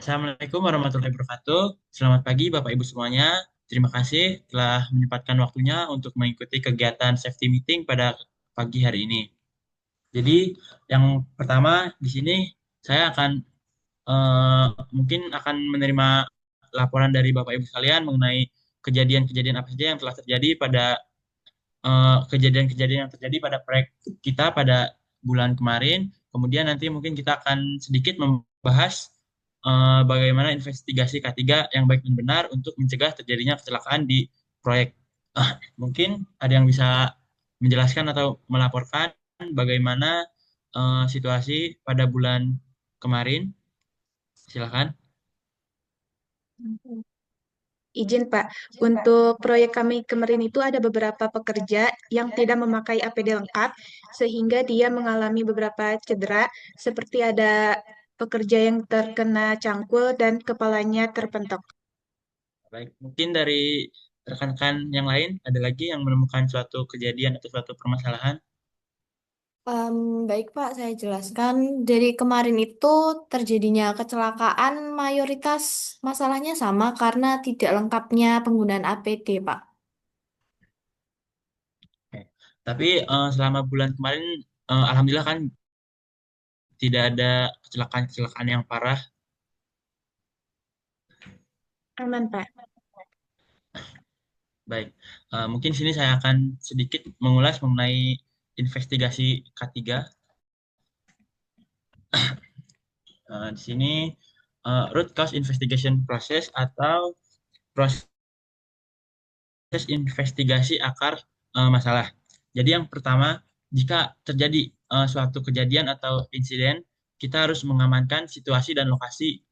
Assalamualaikum warahmatullahi wabarakatuh. Selamat pagi Bapak Ibu semuanya. Terima kasih telah menyempatkan waktunya untuk mengikuti kegiatan safety meeting pada pagi hari ini. Jadi yang pertama di sini saya akan eh, mungkin akan menerima laporan dari Bapak Ibu sekalian mengenai kejadian-kejadian apa saja yang telah terjadi pada kejadian-kejadian yang terjadi pada proyek kita pada bulan kemarin. Kemudian nanti mungkin kita akan sedikit membahas bagaimana investigasi K3 yang baik dan benar untuk mencegah terjadinya kecelakaan di proyek. Mungkin ada yang bisa menjelaskan atau melaporkan bagaimana situasi pada bulan kemarin. Silakan. Izin Pak, untuk proyek kami kemarin itu ada beberapa pekerja yang tidak memakai APD lengkap sehingga dia mengalami beberapa cedera seperti ada pekerja yang terkena cangkul dan kepalanya terpentok. Baik, mungkin dari rekan-rekan yang lain ada lagi yang menemukan suatu kejadian atau suatu permasalahan. Em, Baik Pak, saya jelaskan. Dari kemarin itu terjadinya kecelakaan mayoritas masalahnya sama karena tidak lengkapnya penggunaan APD, Pak. Oke. Tapi selama bulan kemarin, alhamdulillah kan tidak ada kecelakaan-kecelakaan yang parah. Aman Pak. Baik, mungkin sini saya akan sedikit mengulas mengenai investigasi K3. Di sini root cause investigation process atau proses investigasi akar masalah. Jadi yang pertama, jika terjadi suatu kejadian atau insiden, kita harus mengamankan situasi dan lokasi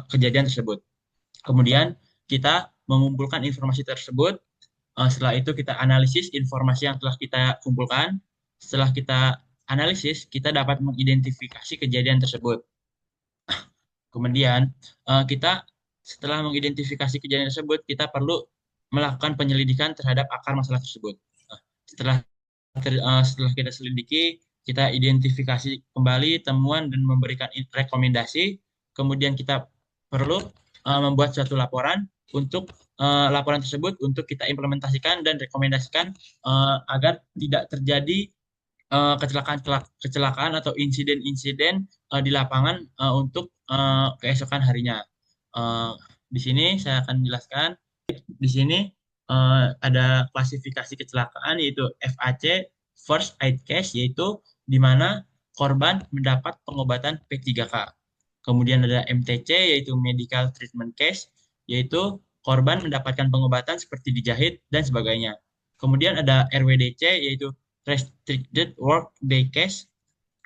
kejadian tersebut. Kemudian kita mengumpulkan informasi tersebut. Setelah itu kita analisis informasi yang telah kita kumpulkan. Setelah kita analisis, kita dapat mengidentifikasi kejadian tersebut. Kemudian kita setelah mengidentifikasi kejadian tersebut, kita perlu melakukan penyelidikan terhadap akar masalah tersebut. Setelah setelah kita selidiki, kita identifikasi kembali temuan dan memberikan rekomendasi. Kemudian kita perlu membuat suatu laporan untuk laporan tersebut untuk kita implementasikan dan rekomendasikan agar tidak terjadi kecelakaan atau insiden-insiden di lapangan untuk keesokan harinya. Eh, di sini saya akan jelaskan. Di sini ada klasifikasi kecelakaan yaitu FAC, First Aid Case, yaitu di mana korban mendapat pengobatan P3K. Kemudian ada MTC yaitu Medical Treatment Case, yaitu korban mendapatkan pengobatan seperti dijahit dan sebagainya. Kemudian ada RWDC yaitu Restricted Work Day Case,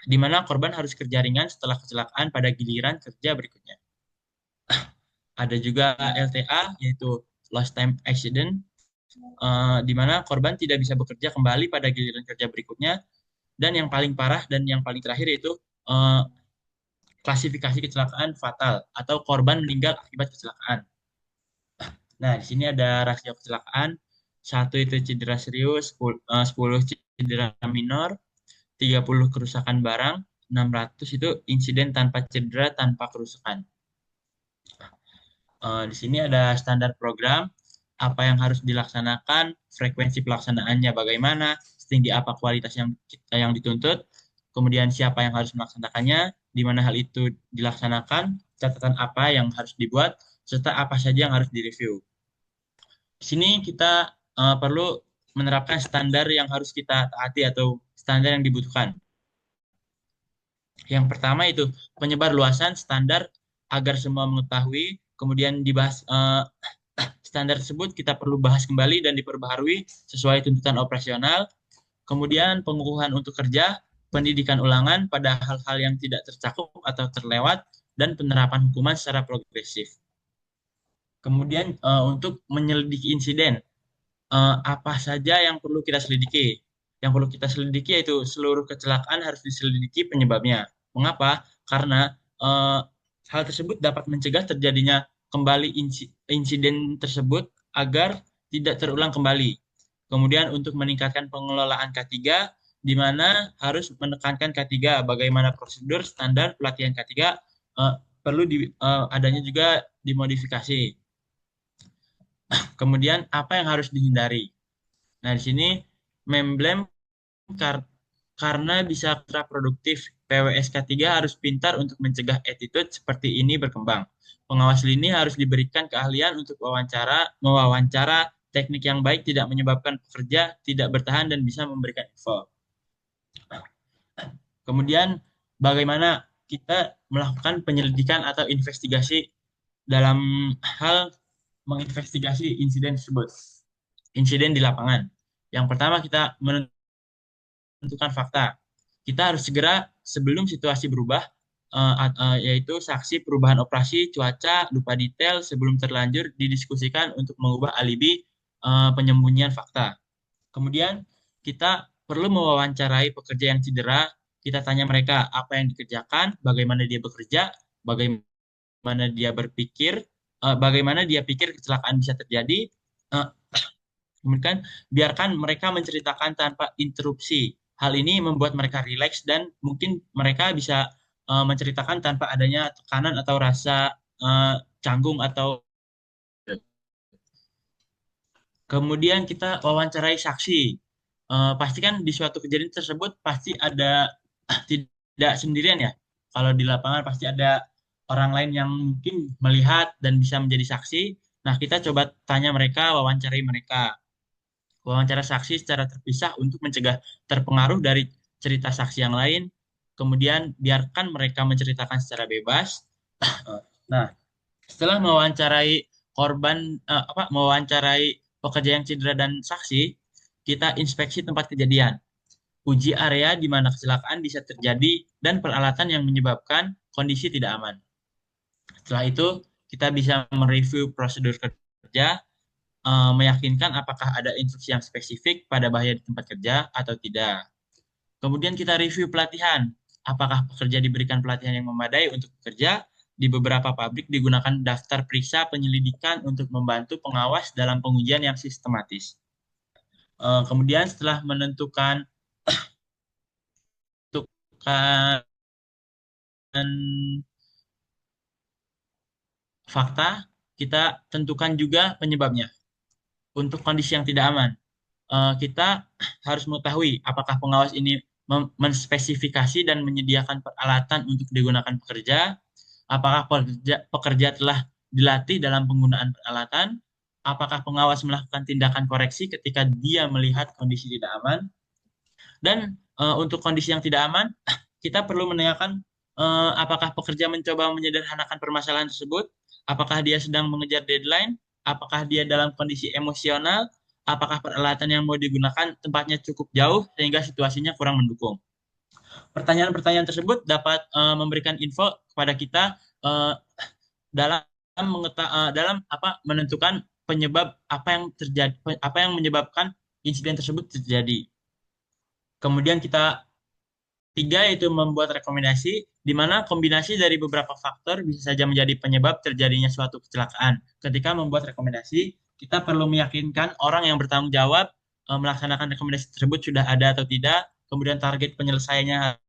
di mana korban harus kerja ringan setelah kecelakaan pada giliran kerja berikutnya. Ada juga LTA yaitu Lost Time Accident, di mana korban tidak bisa bekerja kembali pada giliran kerja berikutnya. Dan yang paling parah dan yang paling terakhir itu uh, klasifikasi kecelakaan fatal atau korban meninggal akibat kecelakaan. Nah, di sini ada rasio kecelakaan. Satu itu cedera serius, 10 cedera minor, 30 kerusakan barang, 600 itu insiden tanpa cedera tanpa kerusakan. Di sini ada standar program, apa yang harus dilaksanakan, frekuensi pelaksanaannya bagaimana, setinggi apa kualitas yang dituntut, kemudian siapa yang harus melaksanakannya, di mana hal itu dilaksanakan, catatan apa yang harus dibuat, serta apa saja yang harus direview. Di sini kita perlu menerapkan standar yang harus kita taati atau standar yang dibutuhkan. Yang pertama itu penyebar luasan standar agar semua mengetahui, kemudian dibahas standar tersebut kita perlu bahas kembali dan diperbaharui sesuai tuntutan operasional. Kemudian pengukuhan untuk kerja, pendidikan ulangan pada hal-hal yang tidak tercakup atau terlewat, dan penerapan hukuman secara progresif. Kemudian untuk menyelidiki insiden, apa saja yang perlu kita selidiki? Yang perlu kita selidiki yaitu seluruh kecelakaan harus diselidiki penyebabnya. Mengapa? Karena hal tersebut dapat mencegah terjadinya kembali insiden tersebut agar tidak terulang kembali. Kemudian untuk meningkatkan pengelolaan K3, di mana harus menekankan K3 bagaimana prosedur standar pelatihan K3 perlu adanya juga dimodifikasi. Kemudian apa yang harus dihindari? Nah, di sini memblem kar- karena bisa kontraproduktif. PWSK 3 harus pintar untuk mencegah attitude seperti ini berkembang. Pengawas lini harus diberikan keahlian untuk mewawancara teknik yang baik tidak menyebabkan pekerja tidak bertahan dan bisa memberikan info. Kemudian bagaimana kita melakukan penyelidikan atau investigasi dalam hal menginvestigasi insiden tersebut. Insiden di lapangan. Yang pertama kita menentukan fakta. Kita harus segera sebelum situasi berubah, yaitu saksi perubahan operasi, cuaca, lupa detail sebelum terlanjur didiskusikan untuk mengubah alibi penyembunyian fakta. Kemudian kita perlu mewawancarai pekerja yang cedera. Kita tanya mereka apa yang dikerjakan, bagaimana dia bekerja, bagaimana dia berpikir, bagaimana dia pikir kecelakaan bisa terjadi. Eh, Kemudian biarkan mereka menceritakan tanpa interupsi. Hal ini membuat mereka rileks dan mungkin mereka bisa menceritakan tanpa adanya tekanan atau rasa canggung atau kemudian kita wawancarai saksi. Pastikan di suatu kejadian tersebut pasti ada tidak sendirian ya. Kalau di lapangan pasti ada orang lain yang mungkin melihat dan bisa menjadi saksi. Nah, kita coba tanya mereka, wawancarai mereka. Wawancara saksi secara terpisah untuk mencegah terpengaruh dari cerita saksi yang lain. Kemudian biarkan mereka menceritakan secara bebas. Nah, setelah mewawancarai mewawancarai pekerja yang cedera dan saksi, kita inspeksi tempat kejadian, uji area di mana kecelakaan bisa terjadi dan peralatan yang menyebabkan kondisi tidak aman. Setelah itu, kita bisa mereview prosedur kerja, meyakinkan apakah ada instruksi yang spesifik pada bahaya di tempat kerja atau tidak. Kemudian kita review pelatihan. Apakah pekerja diberikan pelatihan yang memadai untuk bekerja? Di beberapa pabrik digunakan daftar periksa penyelidikan untuk membantu pengawas dalam pengujian yang sistematis. Kemudian setelah menentukan fakta, kita tentukan juga penyebabnya. Untuk kondisi yang tidak aman, kita harus mengetahui apakah pengawas ini menspesifikasi dan menyediakan peralatan untuk digunakan pekerja, apakah pekerja telah dilatih dalam penggunaan peralatan, apakah pengawas melakukan tindakan koreksi ketika dia melihat kondisi tidak aman, dan untuk kondisi yang tidak aman, kita perlu menanyakan apakah pekerja mencoba menyederhanakan permasalahan tersebut, apakah dia sedang mengejar deadline, apakah dia dalam kondisi emosional, apakah peralatan yang mau digunakan tempatnya cukup jauh sehingga situasinya kurang mendukung. Pertanyaan-pertanyaan tersebut dapat memberikan info kepada kita dalam menentukan penyebab apa yang terjadi, apa yang menyebabkan insiden tersebut terjadi. Kemudian kita tiga yaitu membuat rekomendasi, di mana kombinasi dari beberapa faktor bisa saja menjadi penyebab terjadinya suatu kecelakaan. Ketika membuat rekomendasi, kita perlu meyakinkan orang yang bertanggung jawab melaksanakan rekomendasi tersebut sudah ada atau tidak, kemudian target penyelesaiannya,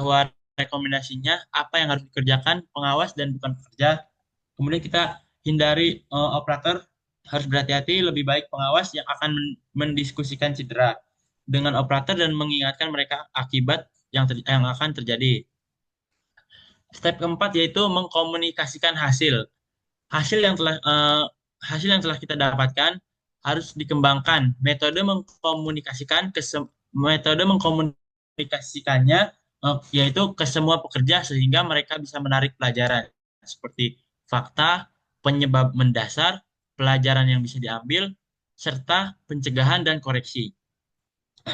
bahwa rekomendasinya apa yang harus dikerjakan pengawas dan bukan pekerja. Kemudian kita hindari operator, harus berhati-hati, lebih baik pengawas yang akan mendiskusikan cedera dengan operator dan mengingatkan mereka akibat yang akan terjadi. Step keempat yaitu mengkomunikasikan hasil. Hasil yang telah hasil yang telah kita dapatkan harus dikembangkan. Metode mengkomunikasikannya yaitu ke semua pekerja sehingga mereka bisa menarik pelajaran seperti fakta, penyebab mendasar, pelajaran yang bisa diambil, serta pencegahan dan koreksi.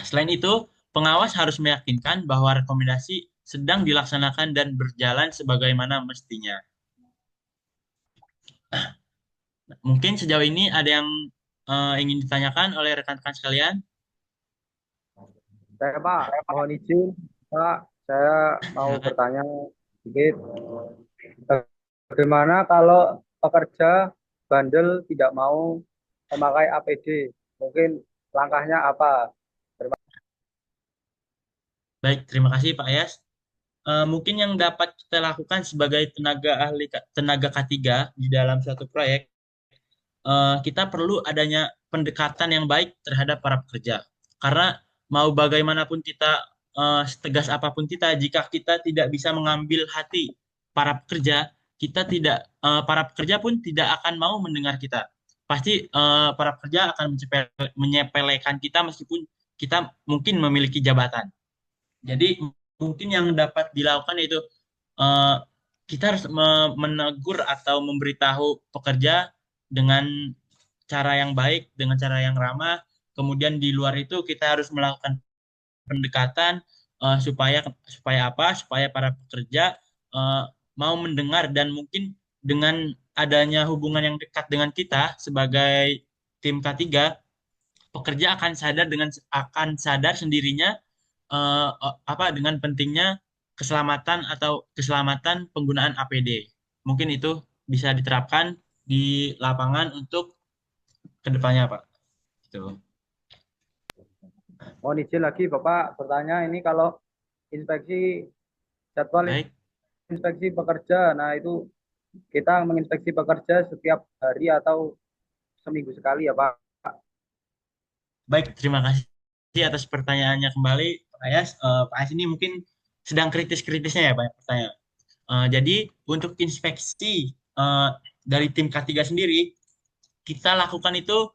Selain itu, pengawas harus meyakinkan bahwa rekomendasi sedang dilaksanakan dan berjalan sebagaimana mestinya. Mungkin sejauh ini ada yang ingin ditanyakan oleh rekan-rekan sekalian. Saya Pak, mohon izin Pak, saya mau Silakan. bertanya sedikit. Bagaimana kalau pekerja bandel tidak mau memakai APD? Mungkin langkahnya apa? Baik, terima kasih Pak Ayas. mungkin yang dapat kita lakukan sebagai tenaga K3 di dalam suatu proyek, kita perlu adanya pendekatan yang baik terhadap para pekerja. Karena mau bagaimanapun kita, setegas apapun kita, jika kita tidak bisa mengambil hati para pekerja, para pekerja pun tidak akan mau mendengar kita. Pasti para pekerja akan menyepelekan kita meskipun kita mungkin memiliki jabatan. Jadi mungkin yang dapat dilakukan itu, eh, kita harus menegur atau memberitahu pekerja dengan cara yang baik, dengan cara yang ramah. Kemudian di luar itu kita harus melakukan pendekatan, supaya supaya apa? Supaya para pekerja eh, mau mendengar, dan mungkin dengan adanya hubungan yang dekat dengan kita sebagai tim K3, pekerja akan sadar sendirinya, apa, dengan pentingnya keselamatan penggunaan APD. Mungkin itu bisa diterapkan di lapangan untuk kedepannya, Pak. Gitu. Mohon izin lagi Bapak bertanya, ini kalau inspeksi jadwal Baik, inspeksi pekerja, nah itu kita menginspeksi pekerja setiap hari atau seminggu sekali ya Pak? baik. Terima kasih atas pertanyaannya kembali, Pak Ayas. Pak Ayas ini mungkin sedang kritis-kritisnya ya, banyak pertanyaan. Jadi untuk inspeksi dari tim K3 sendiri, kita lakukan itu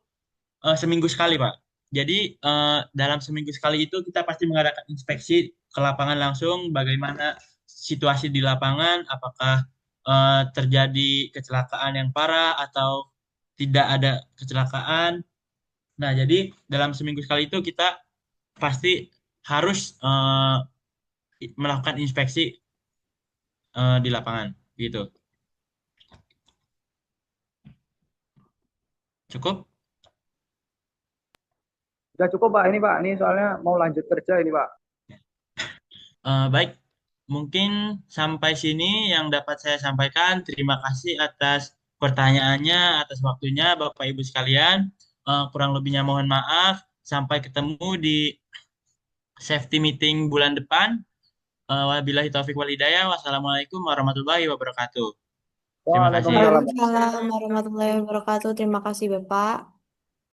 seminggu sekali, Pak. Jadi dalam seminggu sekali itu kita pasti mengadakan inspeksi ke lapangan langsung, bagaimana situasi di lapangan, apakah terjadi kecelakaan yang parah atau tidak ada kecelakaan. Nah, jadi dalam seminggu sekali itu kita pasti harus melakukan inspeksi di lapangan, gitu. Cukup? Sudah cukup Pak, ini Pak, ini soalnya mau lanjut kerja ini Pak. Baik, mungkin sampai sini yang dapat saya sampaikan. Terima kasih atas pertanyaannya, atas waktunya, Bapak Ibu sekalian. Kurang lebihnya mohon maaf. Sampai ketemu di safety meeting bulan depan. Wabillahi taufiq wal hidayah. Wassalamualaikum warahmatullahi wabarakatuh. Terima kasih. Waalaikumsalam. Waalaikumsalam warahmatullahi wabarakatuh. Terima kasih, Bapak.